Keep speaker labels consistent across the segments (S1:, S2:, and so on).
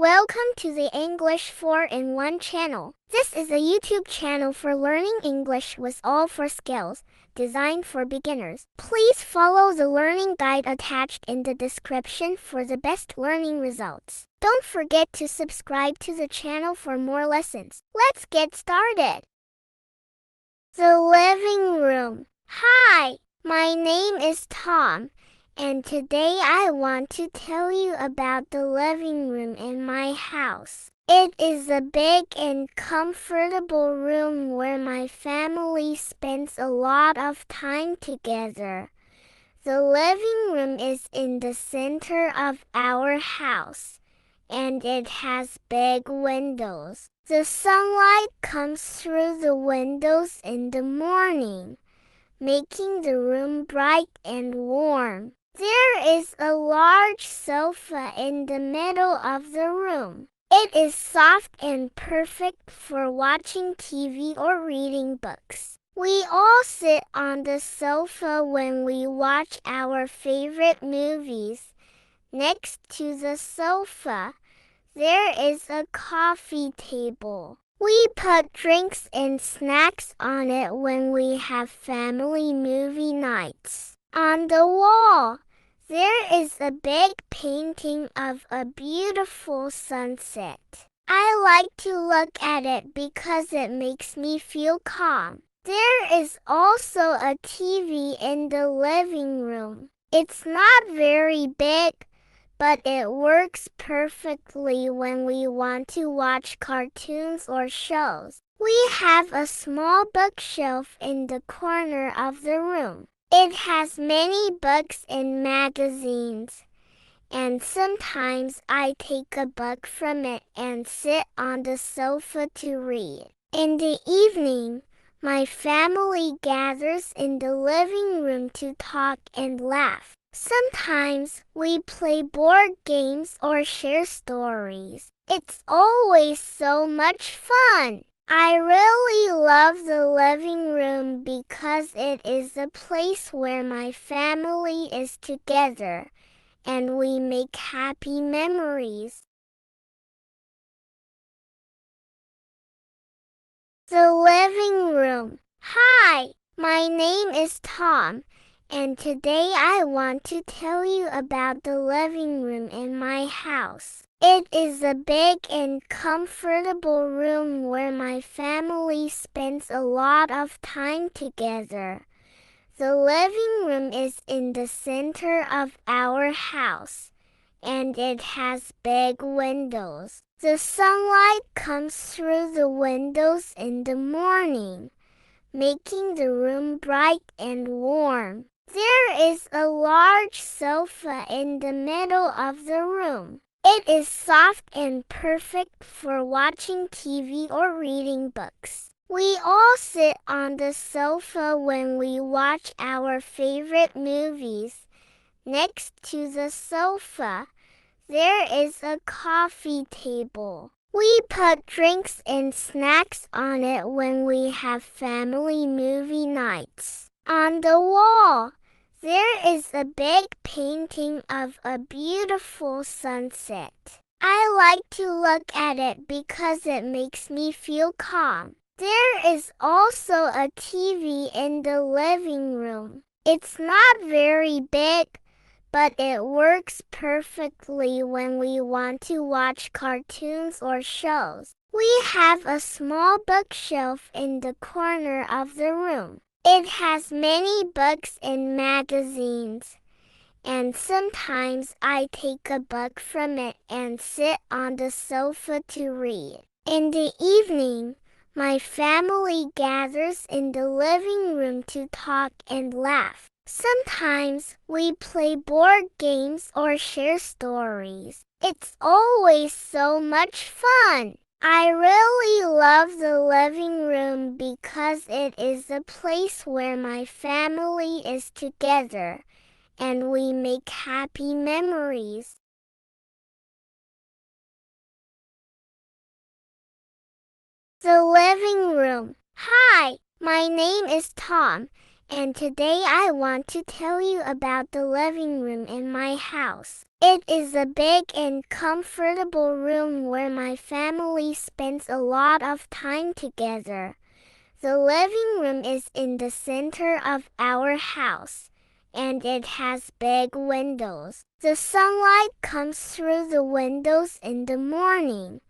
S1: Welcome to the English 4-in-1 channel. This is a YouTube channel for learning English with all 4 skills, designed for beginners. Please follow the learning guide attached in the description for the best learning results. Don't forget to subscribe to the channel for more lessons. Let's get started. The living room. Hi, my name is Tom. And today I want to tell you about the living room in my house. It is a big and comfortable room where my family spends a lot of time together. The living room is in the center of our house, and it has big windows. The sunlight comes through the windows in the morning, making the room bright and warm. There is a large sofa in the middle of the room. It is soft and perfect for watching TV or reading books. We all sit on the sofa when we watch our favorite movies. Next to the sofa, there is a coffee table. We put drinks and snacks on it when we have family movie nights. On the wall, there is a big painting of a beautiful sunset. I like to look at it because it makes me feel calm. There is also a TV in the living room. It's not very big, but it works perfectly when we want to watch cartoons or shows. We have a small bookshelf in the corner of the room. It has many books and magazines, and sometimes I take a book from it and sit on the sofa to read. In the evening, my family gathers in the living room to talk and laugh. Sometimes we play board games or share stories. It's always so much fun. I really love the living room because it is a place where my family is together and we make happy memories. The living room. Hi, my name is Tom, and today I want to tell you about the living room in my house. It is a big and comfortable room where my family spends a lot of time together. The living room is in the center of our house, and it has big windows. The sunlight comes through the windows in the morning, making the room bright and warm. There is a large sofa in the middle of the room. It is soft and perfect for watching TV or reading books. We all sit on the sofa when we watch our favorite movies. Next to the sofa, there is a coffee table. We put drinks and snacks on it when we have family movie nights. On the wall, there is a big painting of a beautiful sunset. I like to look at it because it makes me feel calm. There is also a TV in the living room. It's not very big, but it works perfectly when we want to watch cartoons or shows. We have a small bookshelf in the corner of the room. It has many books and magazines, and sometimes I take a book from it and sit on the sofa to read. In the evening, my family gathers in the living room to talk and laugh. Sometimes we play board games or share stories. It's always so much fun. I really love the living room because it is a place where my family is together and we make happy memories. The living room. Hi, my name is Tom, and today I want to tell you about the living room in my house. It is a big and comfortable room where my family spends a lot of time together. The living room is in the center of our house, and it has big windows. The sunlight comes through the windows in the morning,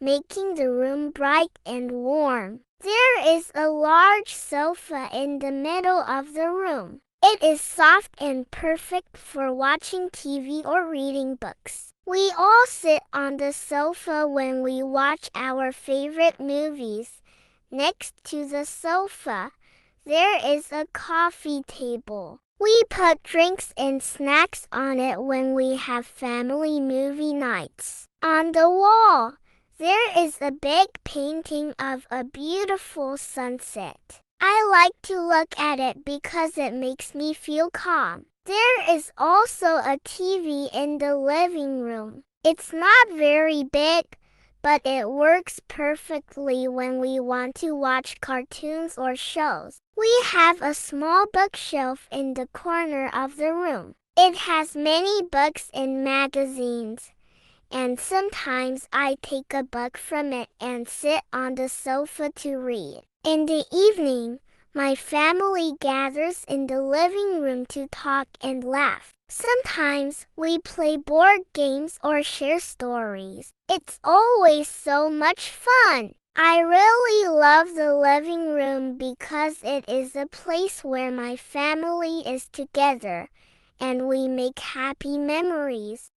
S1: making the room bright and warm. There is a large sofa in the middle of the room. It is soft and perfect for watching TV or reading books. We all sit on the sofa when we watch our favorite movies. Next to the sofa, there is a coffee table. We put drinks and snacks on it when we have family movie nights. On the wall, there is a big painting of a beautiful sunset. I like to look at it because it makes me feel calm. There is also a TV in the living room. It's not very big, but it works perfectly when we want to watch cartoons or shows. We have a small bookshelf in the corner of the room. It has many books and magazines, and sometimes I take a book from it and sit on the sofa to read. In the evening, my family gathers in the living room to talk and laugh. Sometimes we play board games or share stories. It's always so much fun. I really love the living room because it is a place where my family is together and we make happy memories.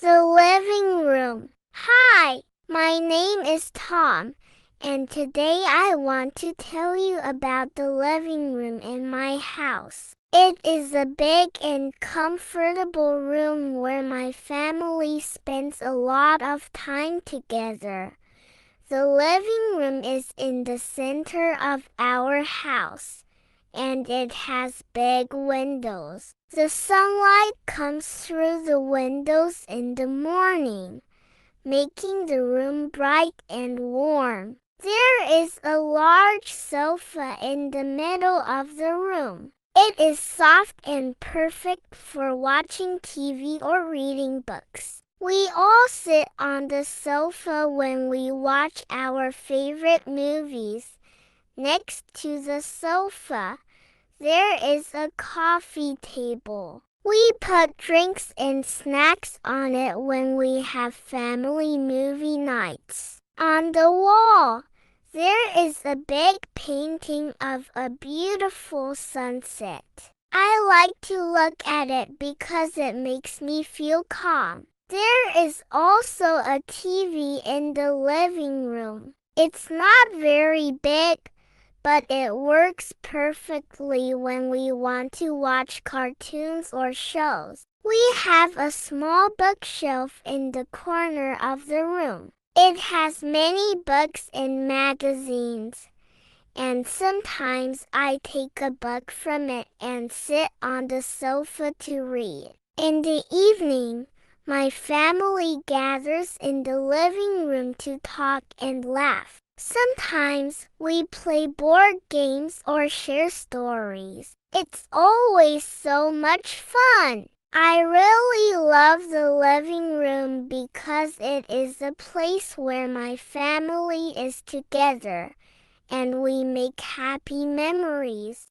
S1: The living room. Hi, my name is Tom, and today I want to tell you about the living room in my house. It is a big and comfortable room where my family spends a lot of time together. The living room is in the center of our house, and it has big windows. The sunlight comes through the windows in the morning, making the room bright and warm. There is a large sofa in the middle of the room. It is soft and perfect for watching TV or reading books. We all sit on the sofa when we watch our favorite movies. Next to the sofa, there is a coffee table. We put drinks and snacks on it when we have family movie nights. On the wall, there is a big painting of a beautiful sunset. I like to look at it because it makes me feel calm. There is also a TV in the living room. It's not very big, but it works perfectly when we want to watch cartoons or shows. We have a small bookshelf in the corner of the room. It has many books and magazines, and sometimes I take a book from it and sit on the sofa to read. In the evening, my family gathers in the living room to talk and laugh. Sometimes we play board games or share stories. It's always so much fun. I really love the living room because it is a place where my family is together and we make happy memories.